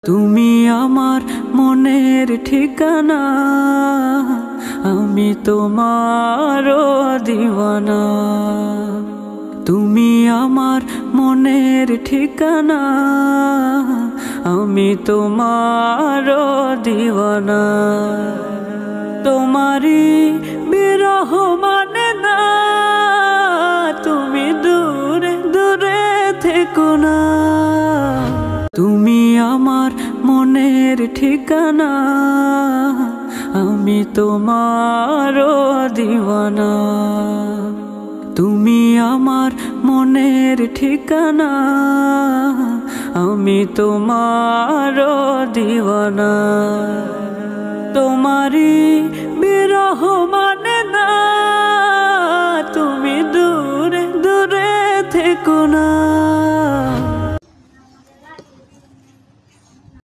তুমি আমার মনের ঠিকানা, আমি তোমারও দিওয়ানা। তুমি আমার মনের ঠিকানা, আমি তোমারও দিওয়ানা। তোমারই বিরহ মানে না, তুমি দূরে দূরে থেকো না। তুমি আমার মনের ঠিকানা, আমি তোমারও দিওয়ানা। তুমি আমার মনের ঠিকানা, আমি তোমারও দিওয়ানা। তোমারই বিরহ